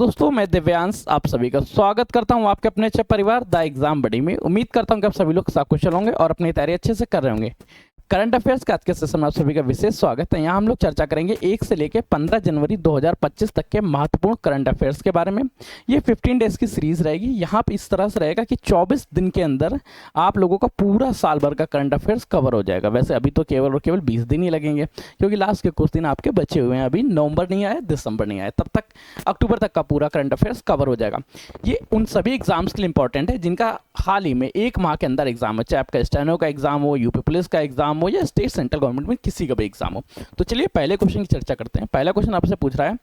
दोस्तों मैं दिव्यांश आप सभी का स्वागत करता हूं आपके अपने अच्छे परिवार द एग्जाम बडी में। उम्मीद करता हूं कि आप सभी लोग कुशल होंगे और अपनी तैयारी अच्छे से कर रहे होंगे। करंट अफेयर्स के आज के सेशन में आप सभी का विशेष स्वागत है। यहाँ हम लोग चर्चा करेंगे 1 से लेकर 15 जनवरी 2025 तक के महत्वपूर्ण करंट अफेयर्स के बारे में। ये 15 डेज की सीरीज रहेगी। यहाँ पे इस तरह से रहेगा कि 24 दिन के अंदर आप लोगों का पूरा साल भर का करंट अफेयर्स कवर हो जाएगा। वैसे अभी तो केवल और केवल 20 दिन ही लगेंगे, क्योंकि लास्ट के कुछ दिन आपके बचे हुए हैं। अभी नवंबर नहीं आया, दिसंबर नहीं आया, तब तक अक्टूबर तक का पूरा करंट अफेयर्स कवर हो जाएगा। ये उन सभी एग्जाम्स के लिए इंपॉर्टेंट है जिनका हाल ही में 1 माह के अंदर एग्जाम है, चाहे आपका स्टेनो का एग्जाम हो, यूपी पुलिस का एग्जाम हो या स्टेट सेंट्रल गवर्नमेंट में किसी का भी एग्जाम हो। तो चलिए पहले क्वेश्चन की चर्चा करते हैं। पहला क्वेश्चन आपसे पूछ रहा है,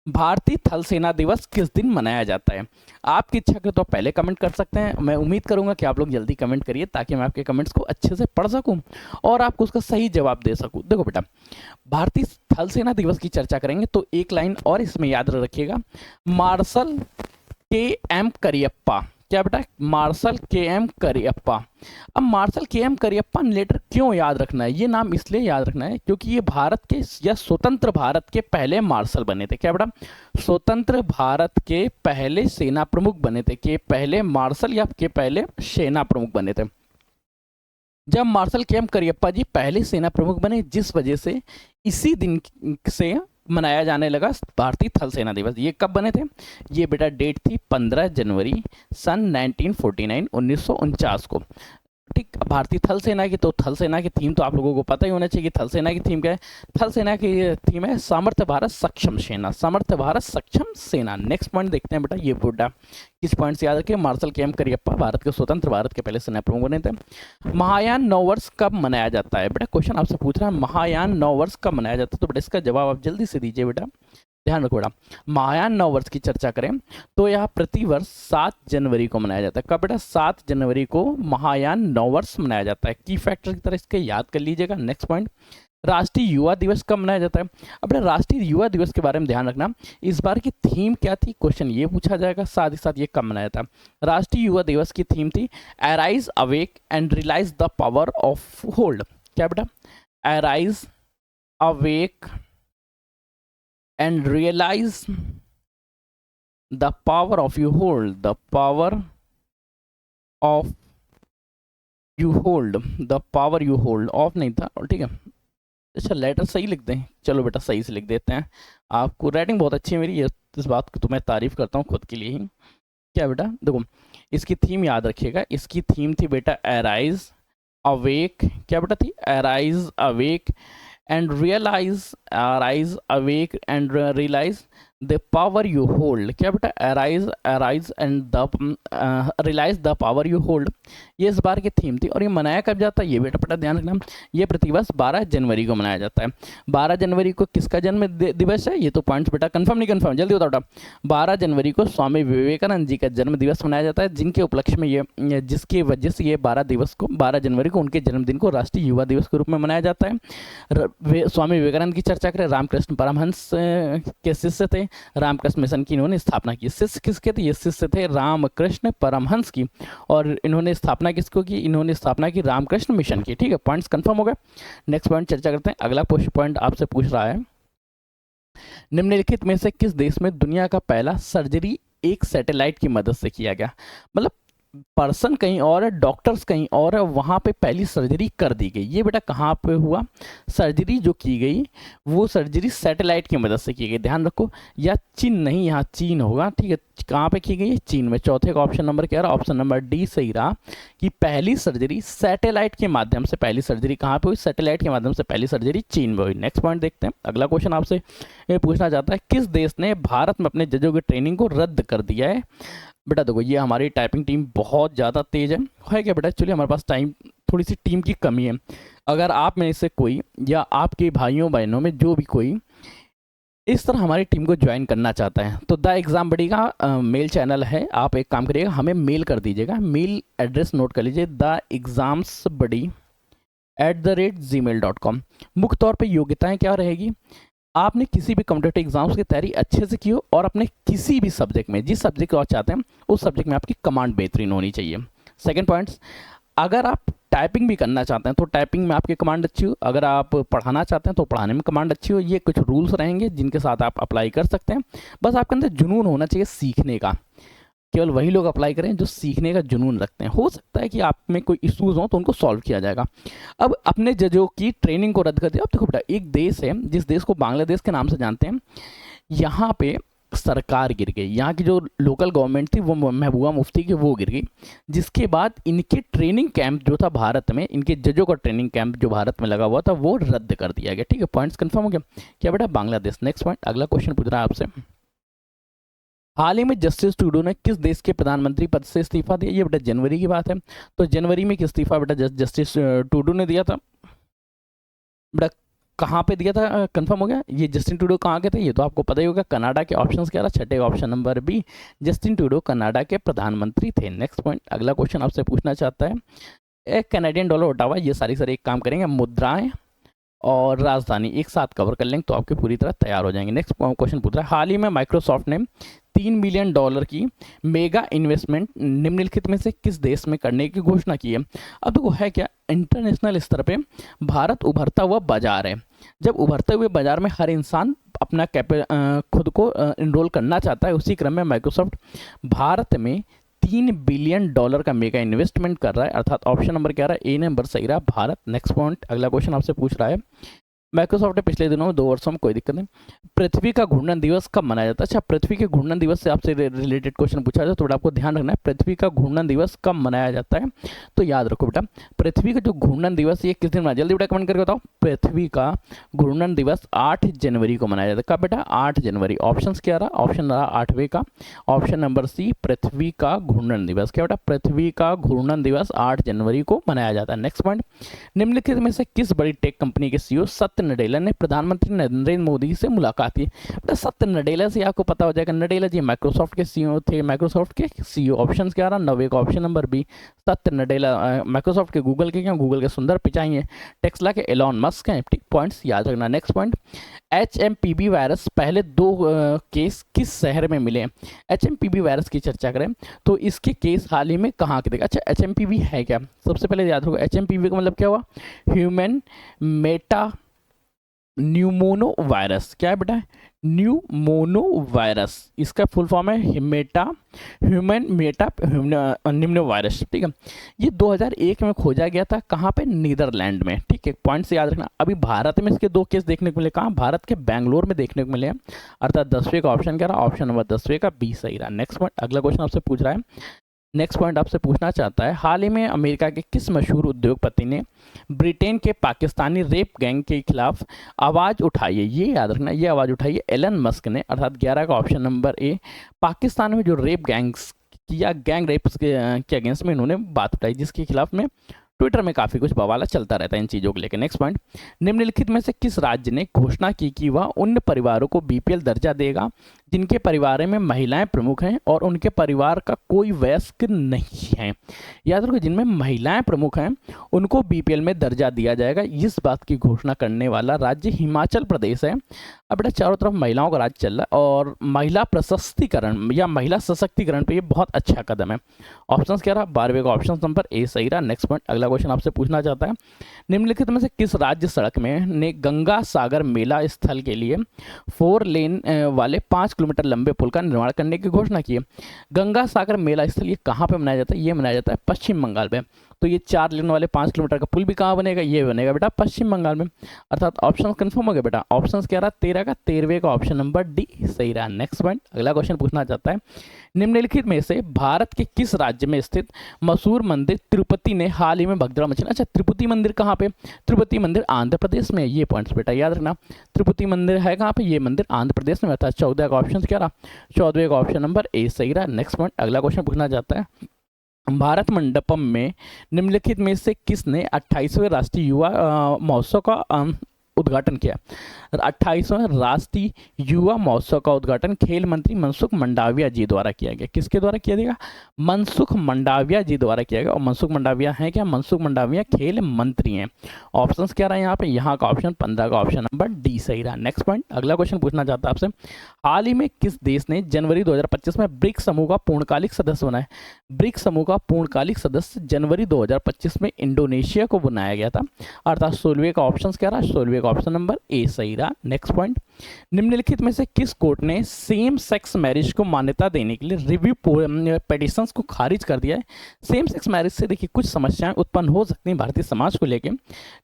भारतीय थल सेना दिवस किस दिन मनाया जाता है? आपकी इच्छा करें तो आप पहले कमेंट कर सकते हैं। मैं उम्मीद करूंगा कि आप लोग जल्दी कमेंट करिए ताकि मैं आपके कमेंट्स को अच्छे से पढ़ सकूं और आपको उसका सही जवाब दे सकूं। देखो बेटा, भारतीय थल सेना दिवस की चर्चा करेंगे तो एक लाइन और इसमें याद रखिएगा, मार्शल के एम करियप्पा। क्या बेटा? मार्शल के एम करियप्पा। अब मार्शल के एम करियप्पा लेटर क्यों याद रखना है? ये नाम इसलिए याद रखना है क्योंकि ये भारत के या स्वतंत्र भारत के पहले मार्शल बने थे। क्या बेटा? स्वतंत्र भारत के पहले सेना प्रमुख बने थे, के पहले मार्शल या के पहले सेना प्रमुख बने थे। जब मार्शल के एम करियप्पा जी पहले सेना प्रमुख बने, जिस वजह से इसी दिन से मनाया जाने लगा भारतीय थल सेना दिवस। ये कब बने थे? ये बेटा डेट थी 15 जनवरी सन 1949 1949 को। ठीक, भारतीय थल सेना की तो थल सेना की थीम तो आप लोगों को पता ही होना चाहिए कि थल सेना की थीम क्या है। थल सेना की थीम है सामर्थ्य भारत सक्षम सेना, सामर्थ्य भारत सक्षम सेना। नेक्स्ट पॉइंट देखते हैं बेटा, ये बुड्ढा किस पॉइंट से याद रखिए, मार्शल के एम करियप्पा भारत के स्वतंत्र भारत के पहले सेना प्रमुख बने थे। महायान नववर्ष कब मनाया जाता है? बेटा क्वेश्चन आपसे पूछ रहा है महायान नववर्ष कब मनाया जाता है, तो बेटा इसका जवाब आप जल्दी से दीजिए। बेटा ध्यान रखो बेटा, महायान नववर्ष की चर्चा करें तो यह प्रतिवर्ष 7 जनवरी को मनाया जाता है। कब बेटा? 7 जनवरी को महायान नववर्ष मनाया जाता है। की फैक्टर की तरह इसके याद कर लीजिएगा। नेक्स्ट पॉइंट, राष्ट्रीय युवा दिवस कब मनाया जाता है? अब बेटा राष्ट्रीय युवा दिवस के बारे में ध्यान रखना, इस बार की थीम क्या थी, क्वेश्चन ये पूछा जाएगा। साथ ही साथ ये कब मनाया था? राष्ट्रीय युवा दिवस की थीम थी arise awake and realize the power of hold. क्या बेटा? Arise awake and realize the power of you hold, the power of you hold, the power you hold। Of नहीं था, ठीक है। अच्छा लेटर सही लिख दें, चलो बेटा सही से लिख देते हैं। आपको राइटिंग बहुत अच्छी है मेरी, इस बात की तो मैं तारीफ करता हूँ खुद के लिए ही। क्या बेटा देखो, इसकी थीम याद रखिएगा, इसकी थीम थी बेटा अराइज अवेक। क्या बेटा थी? Arise awake and arise awake and realize the power you hold। क्या बेटा? arise and the realize the power you hold, ये इस बार की थीम थी। और ये मनाया कब जाता है? ये बेटा ध्यान रखना, ये प्रतिवर्ष 12 जनवरी को मनाया जाता है। 12 जनवरी को किसका जन्म दिवस है? ये तो पॉइंट्स बेटा कंफर्म नहीं कंफर्म, जल्दी बताओ बेटा। 12 जनवरी को स्वामी विवेकानंद जी का जन्म दिवस मनाया जाता है, जिनके उपलक्ष्य में ये, जिसकी वजह से ये 12 जनवरी को उनके जन्मदिन को राष्ट्रीय युवा दिवस के रूप में मनाया जाता है। स्वामी विवेकानंद की चर्चा करें, रामकृष्ण परमहंस के शिष्य थे, रामकृष्ण मिशन की इन्होंने स्थापना की। शिष्य किसके थे? ये शिष्य थे रामकृष्ण परमहंस की, और इन्होंने स्थापना किसको की? इन्होंने स्थापना की रामकृष्ण मिशन की। ठीक है, पॉइंट्स कंफर्म हो गए। नेक्स्ट पॉइंट चर्चा करते हैं। अगला पॉइंट आपसे पूछ रहा है, निम्नलिखित में से किस देश में दुनिया का पहला सर्जरी एक सैटेलाइट की मदद से किया गया? मतलब पर्सन कहीं और है, डॉक्टर्स कहीं और है, वहाँ पे पहली सर्जरी कर दी गई। ये बेटा कहाँ पे हुआ? सर्जरी जो की गई वो सर्जरी सैटेलाइट की मदद से की गई। ध्यान रखो, या चीन नहीं, यहाँ चीन होगा। ठीक है, कहाँ पे की गई है? चीन में। चौथे का ऑप्शन नंबर क्या रहा? ऑप्शन नंबर डी सही रहा कि पहली सर्जरी सैटेलाइट के माध्यम से, पहली सर्जरी कहाँ पे हुई? सैटेलाइट के माध्यम से पहली सर्जरी चीन में हुई। नेक्स्ट पॉइंट देखते हैं। अगला क्वेश्चन आपसे पूछना चाहता है, किस देश ने भारत में अपने जजों की ट्रेनिंग को रद्द कर दिया है? बेटा देखो, ये हमारी टाइपिंग टीम बहुत ज़्यादा तेज है क्या बेटा? एक्चुअली हमारे पास टाइम, थोड़ी सी टीम की कमी है। अगर आप में से कोई या आपके भाइयों बहनों में जो भी कोई इस तरह हमारी टीम को ज्वाइन करना चाहता है तो द एग्ज़ाम बडी का मेल चैनल है, आप एक काम करिएगा, हमें मेल कर दीजिएगा। मेल एड्रेस नोट कर लीजिए, theexamsbuddy@gmail.com। मुख्य तौर पे योग्यताएं क्या रहेगी? आपने किसी भी कॉम्पिटेटिव एग्जाम्स की तैयारी अच्छे से की हो और अपने किसी भी सब्जेक्ट में, जिस सब्जेक्ट को आप चाहते हैं उस सब्जेक्ट में आपकी कमांड बेहतरीन होनी चाहिए। सेकंड पॉइंट्स, अगर आप टाइपिंग भी करना चाहते हैं तो टाइपिंग में आपकी कमांड अच्छी हो, अगर आप पढ़ाना चाहते हैं तो पढ़ाने में कमांड अच्छी हो। ये कुछ रूल्स रहेंगे जिनके साथ आप अप्लाई कर सकते हैं। बस आपके अंदर जुनून होना चाहिए सीखने का। केवल वही लोग अप्लाई करें जो सीखने का जुनून रखते हैं। हो सकता है कि आप में कोई इश्यूज हो तो उनको सॉल्व किया जाएगा। अब अपने जजों की ट्रेनिंग को रद्द कर दिया। अब देखो बेटा, एक देश है जिस देश को बांग्लादेश के नाम से जानते हैं, यहाँ पे सरकार गिर गई, यहाँ की जो लोकल गवर्नमेंट थी वो महबूबा मुफ्ती की वो गिर गई, जिसके बाद इनके ट्रेनिंग कैंप जो था भारत में, इनके जजों का ट्रेनिंग कैंप जो भारत में लगा हुआ था वो रद्द कर दिया गया। ठीक है, पॉइंट्स कंफर्म हो गया क्या बेटा? बांग्लादेश। नेक्स्ट पॉइंट, अगला क्वेश्चन पूछ रहा है आपसे, हाल ही में जस्टिस ट्रूडो ने किस देश के प्रधानमंत्री पद से इस्तीफा दिया? ये बेटा जनवरी की बात है। तो जनवरी में किस इस्तीफा बेटा जस्टिस ट्रूडो ने दिया था? बेटा कहाँ पे दिया था? कंफर्म हो गया? ये जस्टिन ट्रूडो कहाँ के थे? ये तो आपको पता ही होगा, कनाडा के। ऑप्शंस क्या रहा? छठे option number B, Justin Trudeau Canada के प्रधानमंत्री थे। नेक्स्ट पॉइंट, अगला क्वेश्चन आपसे पूछना चाहता है, एक कैनेडियन डॉलर ओटावा, ये सारी एक काम करेंगे, मुद्राएं और राजधानी एक साथ कवर कर लेंगे तो आपके पूरी तरह तैयार हो जाएंगे। नेक्स्ट क्वेश्चन पूछ रहा है, हाल ही में माइक्रोसॉफ्ट ने $3 बिलियन की मेगा इन्वेस्टमेंट निम्नलिखित में से किस देश में करने की घोषणा की है? अब देखो है क्या, इंटरनेशनल स्तर पे भारत उभरता हुआ बाजार है। जब उभरते हुए बाजार में हर इंसान अपना खुद को इनरोल करना चाहता है, उसी क्रम में माइक्रोसॉफ्ट भारत में $3 बिलियन का मेगा इन्वेस्टमेंट कर रहा है, अर्थात ऑप्शन नंबर क्या रहा है? ए नंबर सही रहा, भारत। नेक्स्ट पॉइंट, अगला क्वेश्चन आपसे पूछ रहा है, माइक्रोसॉफ्ट ने पिछले दिनों में 2 वर्षों में कोई दिक्कत नहीं, पृथ्वी का घूर्णन दिवस कब मनाया जाता है? अच्छा, पृथ्वी के घूर्णन दिवस से आपसे रिलेटेड क्वेश्चन पूछा जाए तो बेटा आपको ध्यान रखना है, पृथ्वी का घूर्णन दिवस कब मनाया जाता है? तो याद रखो बेटा, पृथ्वी का जो घूर्णन दिवस ये किस दिन मनाया? जल्दी बेटा कमेंट करके बताओ। पृथ्वी का घूर्णन दिवस 8 जनवरी को मनाया जाता है। कब बेटा? 8 जनवरी। ऑप्शन क्या रहा? ऑप्शन रहा 8वें का, ऑप्शन नंबर सी, पृथ्वी का घूर्णन दिवस। क्या बेटा? पृथ्वी का घूर्णन दिवस 8 जनवरी को मनाया जाता है। नेक्स्ट पॉइंट, निम्नलिखित में से किस बड़ी टेक कंपनी के सीईओ सत्य नडेला ने प्रधानमंत्री नरेंद्र मोदी से मुलाकात की? बेटा सत्य नडेला से आपको पता हो जाएगा, नडेला जी माइक्रोसॉफ्ट के सीईओ थे, माइक्रोसॉफ्ट के सीईओ। ऑप्शन क्या रहा? 9वें का ऑप्शन नंबर बी, सत्य नडेला। माइक्रोसॉफ्ट के गूगल के क्या? गूगल के सुंदर पिचाई हैं। टेस्ला के एलॉन मस्क हैं। ठीक, पॉइंट्स याद रखना। नेक्स्ट पॉइंट, HMPV वायरस पहले 2 केस किस शहर में मिले? HMPV वायरस की चर्चा करें तो इसके केस हाल ही में कहाँ के थे? अच्छा, HMPV है क्या? सबसे पहले याद रखो, HMPV का मतलब क्या हुआ? Human Meta pneumono virus. क्या है बेटा? न्यूमोनो वायरस, इसका फुल फॉर्म है ह्यूमन मेटा निम्नो वायरस। ठीक है, ये 2001 में खोजा गया था। कहाँ पे? नीदरलैंड में। ठीक है, पॉइंट से याद रखना। अभी भारत में इसके 2 केस देखने को मिले। कहाँ? भारत के बेंगलोर में देखने को मिले हैं, अर्थात 10वें का ऑप्शन क्या रहा? ऑप्शन नंबर 10वें का बी सही रहा। नेक्स्ट पॉइंट, अगला क्वेश्चन आपसे पूछ रहा है, नेक्स्ट पॉइंट आपसे पूछना चाहता है, हाल ही में अमेरिका के किस मशहूर उद्योगपति ने ब्रिटेन के पाकिस्तानी रेप गैंग के खिलाफ आवाज़ उठाई है? ये याद रखना, ये आवाज़ उठाई है एलन मस्क ने, अर्थात 11 का ऑप्शन नंबर ए। पाकिस्तान में जो रेप गैंग्स या गैंग रेप्स के अगेंस्ट में इन्होंने बात उठाई, जिसके खिलाफ में ट्विटर में काफ़ी कुछ बवाला चलता रहता है इन चीज़ों को लेकर। नेक्स्ट पॉइंट, निम्नलिखित में से किस राज्य ने घोषणा की कि वह उन परिवारों को BPL दर्जा देगा जिनके परिवार में महिलाएं प्रमुख हैं और उनके परिवार का कोई वयस्क नहीं है? याद रखो, जिनमें महिलाएं प्रमुख हैं उनको BPL में दर्जा दिया जाएगा। इस बात की घोषणा करने वाला राज्य हिमाचल प्रदेश है। अब बेटा चारों तरफ महिलाओं का राज चल रहा है और महिला प्रशस्तिकरण या महिला सशक्तिकरण पे ये बहुत अच्छा कदम है। ऑप्शन क्या रहा? 12वें का ऑप्शन नंबर ए सही रहा। नेक्स्ट पॉइंट, अगला क्वेश्चन आपसे पूछना चाहता है, निम्नलिखित में से किस राज्य सड़क में ने गंगा सागर मेला स्थल के लिए 4 लेन वाले 5 किलोमीटर लंबे पुल का निर्माण करने की घोषणा की है? गंगा सागर मेला स्थल ये कहाँ पे मनाया जाता है? ये मनाया जाता है पश्चिम बंगाल में। तो ये 4 लेन वाले 5 किलोमीटर का पुल भी कहाँ बनेगा? ये बनेगा बेटा पश्चिम बंगाल में, अर्थात ऑप्शन कंफर्म हो गया बेटा। ऑप्शन क्या रहा? 13 का 13वें का ऑप्शन नंबर डी सही रहा। नेक्स्ट पॉइंट, अगला क्वेश्चन पूछना चाहता है, निम्नलिखित में से भारत के किस राज्य में स्थित मशहूर मंदिर तिरुपति ने हाल ही में भगदड़ मचाई? अच्छा, तिरुपति मंदिर कहाँ पे? तिरुपति मंदिर आंध्र प्रदेश में। ये पॉइंट्स बेटा याद रखना, तिरुपति मंदिर है कहाँ पे? ये मंदिर आंध्र प्रदेश में, अर्थात 14 का ऑप्शन क्या रहा? 14वें का ऑप्शन नंबर ए सही रहा। नेक्स्ट पॉइंट, अगला क्वेश्चन पूछना चाहता है, भारत मंडपम में निम्नलिखित में से किसने 28वें राष्ट्रीय युवा महोत्सव का उद्घाटन किया? 28वें राष्ट्रीय युवा महोत्सव का उद्घाटन खेल मंत्री मनसुख मंडाविया जी द्वारा किया गया। किसके द्वारा किया गया? मनसुख मंडाविया जी द्वारा किया गया। और मनसुख मंडाविया हैं क्या? मनसुख मंडाविया खेल मंत्री हैं। ऑप्शंस क्या रहा है यहाँ पे? यहाँ का ऑप्शन 15 का ऑप्शन नंबर डी सही रहा। नेक्स्ट पॉइंट, अगला क्वेश्चन पूछना चाहता है आपसे, हाल ही में किस देश ने जनवरी 2025 में ब्रिक्स समूह का पूर्णकालिक सदस्य बनाया? ब्रिक्स समूह का पूर्णकालिक सदस्य जनवरी 2025 में इंडोनेशिया को बनाया गया था, अर्थात 16वें का ऑप्शन क्या रहा? 16वें का ऑप्शन नंबर ए सही रहा। नेक्स्ट पॉइंट, निम्नलिखित में से किस कोर्ट ने सेम सेक्स मैरिज को मान्यता देने के लिए रिव्यू पिटिशंस को खारिज कर दिया है? सेम सेक्स मैरिज से देखिए कुछ समस्याएं उत्पन्न हो सकती हैं भारतीय समाज को लेकर,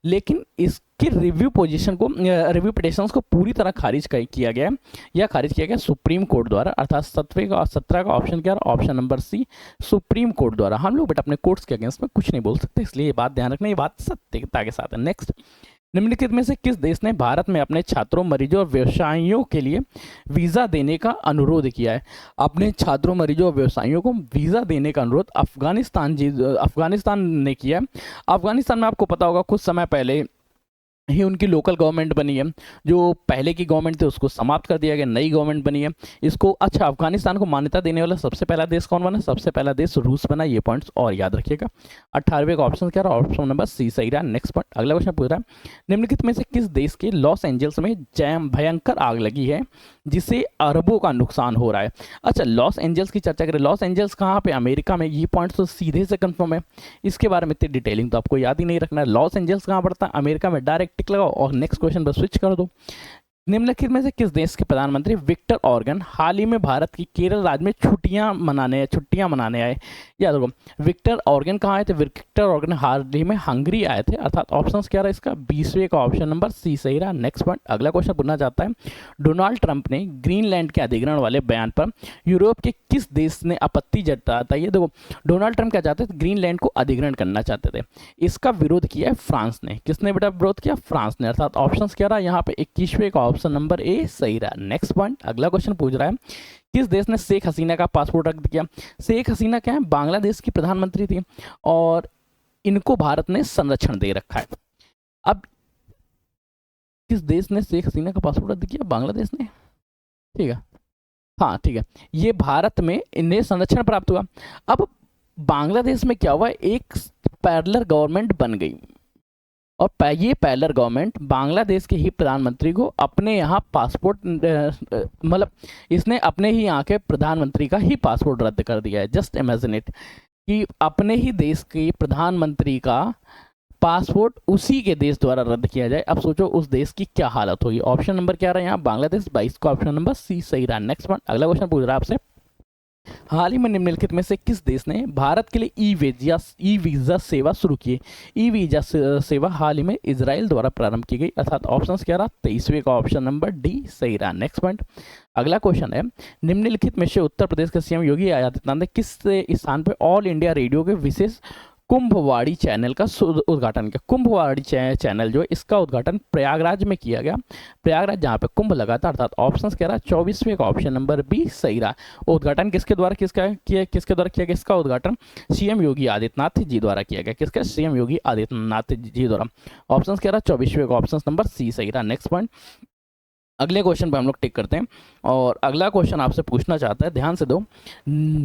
लेकिन इसके रिव्यू पिटिशंस को पूरी तरह खारिज किया गया है या खारिज किया गया सुप्रीम कोर्ट द्वारा, अर्थात 17 का ऑप्शन क्या रहा? Option number C supreme court द्वारा। हम लोग बेटा अपने कोर्ट्स के अगेंस्ट में कुछ नहीं बोल सकते, इसलिए ये बात ध्यान रखना, ये बात सत्यता के साथ है। नेक्स्ट, निम्नलिखित में से किस देश ने भारत में अपने छात्रों, मरीजों और व्यवसायियों के लिए वीज़ा देने का अनुरोध किया है? अपने छात्रों, मरीजों और व्यवसायियों को वीज़ा देने का अनुरोध अफगानिस्तान ने किया है। अफगानिस्तान में आपको पता होगा कुछ समय पहले ही उनकी लोकल गवर्नमेंट बनी है, जो पहले की गवर्नमेंट थी उसको समाप्त कर दिया गया, नई गवर्नमेंट बनी है। इसको अच्छा, अफगानिस्तान को मान्यता देने वाला सबसे पहला देश कौन बना? सबसे पहला देश रूस बना। ये पॉइंट्स और याद रखिएगा। 18वें का ऑप्शन क्या रहा? ऑप्शन नंबर सी सही रहा। नेक्स्ट पॉइंट, अगला क्वेश्चन पूछ रहा है, निम्नलिखित में से किस देश के लॉस एंजल्स में भयंकर आग लगी है जिससे अरबों का नुकसान हो रहा है? अच्छा, लॉस एंजल्स की चर्चा करें, लॉस एंजल्स कहाँ पे? अमेरिका में। ये पॉइंट्स तो सीधे से कंफर्म है, इसके बारे में इतनी डिटेलिंग तो आपको याद ही नहीं रखना है। लॉस एंजल्स कहाँ पड़ता है? अमेरिका में। डायरेक्ट टिक लगाओ और नेक्स्ट क्वेश्चन पर स्विच कर दो। निम्नलिखित में से किस देश के प्रधानमंत्री विक्टर ऑर्गन हाल ही में भारत की केरल राज्य में छुट्टियां मनाने आए? याद रखो, विक्टर ऑर्गन कहाँ आए थे? विक्टर ऑर्गन हाल ही में हंगरी आए थे, अर्थात ऑप्शंस क्या रहा इसका? 20वें का ऑप्शन नंबर सी सही रहा। नेक्स्ट पॉइंट, अगला क्वेश्चन पूछना चाहता है, डोनाल्ड ट्रंप ने ग्रीनलैंड के अधिग्रहण वाले बयान पर यूरोप के किस देश ने आपत्ति जताया था? ये देखो, डोनाल्ड ट्रंप क्या चाहते थे? ग्रीनलैंड को अधिग्रहण करना चाहते थे। इसका विरोध किया है फ्रांस ने। किसने बेटा विरोध किया? फ्रांस ने, अर्थात ऑप्शंस क्या रहा यहाँ पे? 21वें का ऑप्शन नंबर ए सही रहा। नेक्स्ट पॉइंट, अगला क्वेश्चन पूछ रहा है, किस देश ने शेख हसीना का पासपोर्ट रद्द किया? शेख हसीना क्या है? बांग्लादेश की प्रधानमंत्री थी और इनको भारत ने संरक्षण दे रखा है। अब किस देश ने शेख हसीना का पासपोर्ट रद्द किया? बांग्लादेश ने, ठीक है, हाँ ठीक है, ये भारत में इन्हें संरक्षण प्राप्त हुआ। अब बांग्लादेश में क्या हुआ? एक पैरेलल गवर्नमेंट बन गई और ये पैरेलल गवर्नमेंट बांग्लादेश के ही प्रधानमंत्री को अपने यहाँ पासपोर्ट मतलब इसने अपने ही यहाँ के प्रधानमंत्री का ही पासपोर्ट रद्द कर दिया है। जस्ट इमेजिन इट कि अपने ही देश के प्रधानमंत्री का पासपोर्ट उसी के देश द्वारा रद्द किया जाए। अब सोचो उस देश की क्या हालत होगी। ऑप्शन नंबर क्या रहा है यहाँ? बांग्लादेश। 22 का ऑप्शन नंबर सी सही रहा। नेक्स्ट वन, अगला क्वेश्चन पूछ रहा है आपसे, हाल ही में निम्नलिखित में से किस देश ने भारत के लिए ई वीज़ा सेवा शुरू की? ई वीज़ा सेवा हाल ही में इजराइल द्वारा प्रारंभ की गई, अर्थात ऑप्शंस क्या रहा? 23वें का ऑप्शन नंबर डी सही रहा। नेक्स्ट पॉइंट, अगला क्वेश्चन है, निम्नलिखित में से उत्तर प्रदेश के सीएम योगी आदित्यनाथ ने किस स्थान पर ऑल इंडिया रेडियो के विशेष कुंभवाड़ी चैनल का उद्घाटन किया? कुंभवाड़ी चैनल जो है इसका उद्घाटन प्रयागराज में किया गया। प्रयागराज जहाँ पे कुंभ लगा था, अर्थात ऑप्शंस क्या रहा? 24वें का ऑप्शन नंबर बी सही रहा। उद्घाटन किसके द्वारा किया गया? इसका उद्घाटन सीएम योगी आदित्यनाथ जी द्वारा किया गया। किसका? सीएम योगी आदित्यनाथ जी द्वारा। ऑप्शंस क्या रहा? 24वें का ऑप्शन नंबर सी सही रहा। नेक्स्ट पॉइंट, अगले क्वेश्चन पर हम लोग टिक करते हैं और अगला क्वेश्चन आपसे पूछना चाहता है, ध्यान से दो,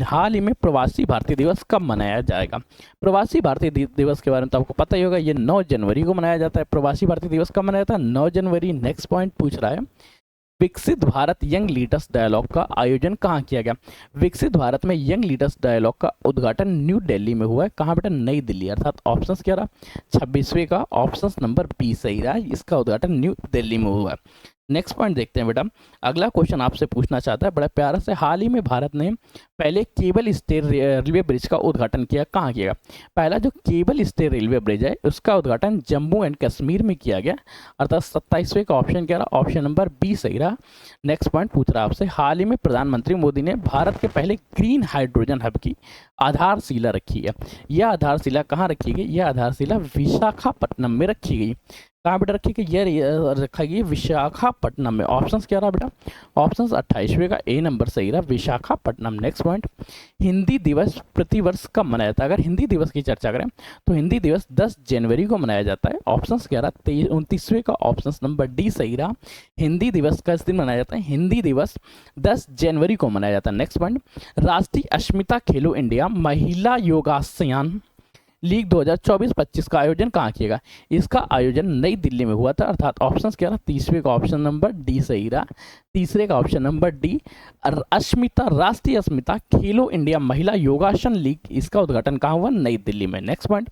हाल ही में प्रवासी भारतीय दिवस कब मनाया जाएगा? प्रवासी भारतीय दिवस के बारे में तो आपको पता ही होगा, ये 9 जनवरी को मनाया जाता है। प्रवासी भारतीय दिवस कब मनाया जाता है? 9 जनवरी। नेक्स्ट पॉइंट पूछ रहा है, विकसित भारत यंग लीडर्स डायलॉग का आयोजन कहाँ किया गया? विकसित भारत में यंग लीडर्स डायलॉग का उद्घाटन न्यू दिल्ली में हुआ है। कहाँ बेटा? नई दिल्ली, अर्थात ऑप्शंस क्या रहा? 26वें का ऑप्शन नंबर बी सही रहा। इसका उद्घाटन न्यू दिल्ली में हुआ है। नेक्स्ट पॉइंट देखते हैं बेटा, अगला क्वेश्चन आपसे पूछना चाहता है बड़ा प्यारा से, हाल ही में भारत ने पहले केबल स्टे रेलवे ब्रिज का उद्घाटन किया। कहाँ किया? पहला जो केबल स्टे रेलवे ब्रिज है उसका उद्घाटन जम्मू एंड कश्मीर में किया गया, अर्थात 27वें का ऑप्शन क्या रहा? ऑप्शन नंबर बी सही रहा। नेक्स्ट पॉइंट पूछ रहा आपसे, हाल ही में प्रधानमंत्री मोदी ने भारत के पहले ग्रीन हाइड्रोजन हब की आधारशिला रखी है। यह आधारशिला कहाँ रखी गई? यह आधारशिला विशाखापट्टनम में रखी गई। कहाँ बेटा रखी कि ये रखा गई विशाखापट्टनम में। ऑप्शन क्या रहा बेटा? ऑप्शन 28वें का ए नंबर सही रहा, विशाखापट्टनम। नेक्स्ट पॉइंट, हिंदी दिवस प्रतिवर्ष कब मनाया जाता है? अगर हिंदी दिवस की चर्चा करें तो हिंदी दिवस 10 जनवरी को मनाया जाता है। ऑप्शन क्या रहा? 29वें का ऑप्शन नंबर डी सही रहा, हिंदी दिवस किस दिन मनाया जाता है? हिंदी दिवस 10 जनवरी को मनाया जाता है। नेक्स्ट पॉइंट, राष्ट्रीय अस्मिता खेलो इंडिया महिला योगासन लीग 2024-25 का आयोजन कहाँ किया गया? इसका आयोजन नई दिल्ली में हुआ था। अर्थात ऑप्शन क्या रहा? तीसरे का ऑप्शन नंबर डी सही रहा, तीसरे का ऑप्शन नंबर डी। अस्मिता, राष्ट्रीय अस्मिता खेलो इंडिया महिला योगासन लीग, इसका उद्घाटन कहाँ हुआ? नई दिल्ली में। नेक्स्ट पॉइंट,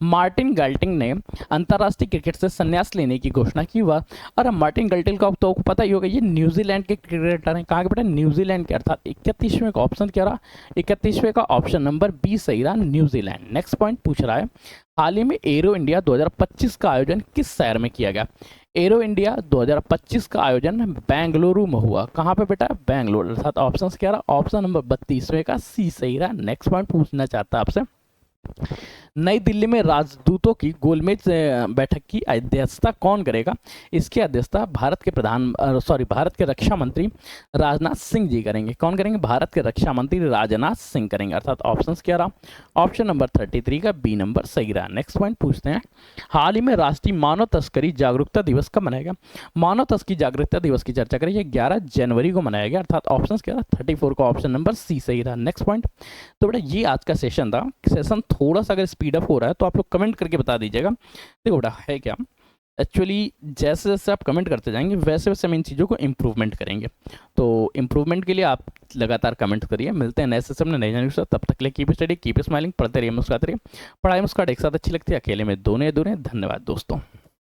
मार्टिन गल्टिंग ने अंतर्राष्ट्रीय क्रिकेट से संन्यास लेने की घोषणा की हुआ। और मार्टिन गल्टिंग का तो पता ही होगा, ये न्यूजीलैंड के क्रिकेटर हैं। कहाँ के बेटा? न्यूजीलैंड के। अर्थात 31वें का ऑप्शन क्या रहा? 31वें का ऑप्शन नंबर बी सही रहा, न्यूजीलैंड। नेक्स्ट पॉइंट पूछ रहा है, हाल ही में एरो इंडिया 2025 का आयोजन किस शहर में किया गया? एरो इंडिया 2025 का आयोजन बेंगलुरु में हुआ। कहाँ पे बेटा? बेंगलुरु। अर्थात ऑप्शन क्या रहा? ऑप्शन नंबर 32वें का सी सही रहा। नेक्स्ट पॉइंट पूछना चाहता है आपसे, नई दिल्ली में राजदूतों की गोलमेज बैठक की अध्यक्षता कौन करेगा? इसकी अध्यक्षता भारत के रक्षा मंत्री राजनाथ सिंह जी करेंगे। कौन करेंगे? भारत के रक्षा मंत्री राजनाथ सिंह करेंगे। अर्थात ऑप्शन क्या रहा? ऑप्शन नंबर 33 का बी नंबर सही रहा। नेक्स्ट पॉइंट पूछते हैं, हाल ही में राष्ट्रीय मानव तस्करी जागरूकता दिवस कब मनाया गया? मानव तस्करी जागरूकता दिवस की चर्चा करें, 11 जनवरी को मनाया गया। अर्थात ऑप्शन क्या रहा? 34 का ऑप्शन नंबर सी सही रहा। नेक्स्ट पॉइंट, तो बेटा ये आज का सेशन था। सेशन थोड़ा सा अगर स्पीड अप हो रहा है तो आप लोग कमेंट करके बता दीजिएगा। देखो बेटा है क्या, एक्चुअली जैसे जैसे आप कमेंट करते जाएंगे वैसे वैसे हम इन चीज़ों को इम्प्रूवमेंट करेंगे। तो इम्प्रूवमेंट के लिए आप लगातार कमेंट करिए। मिलते हैं नए सेशन में नए जानकारी के साथ। तब तक के लिए कीप स्टडी, कीप स्माइलिंग, पढ़ते रहिए, मुस्कुराते रहिए। पढ़ाई मुस्कुराहट एक साथ अच्छी लगती है, अकेले में दोनों। धन्यवाद दोस्तों।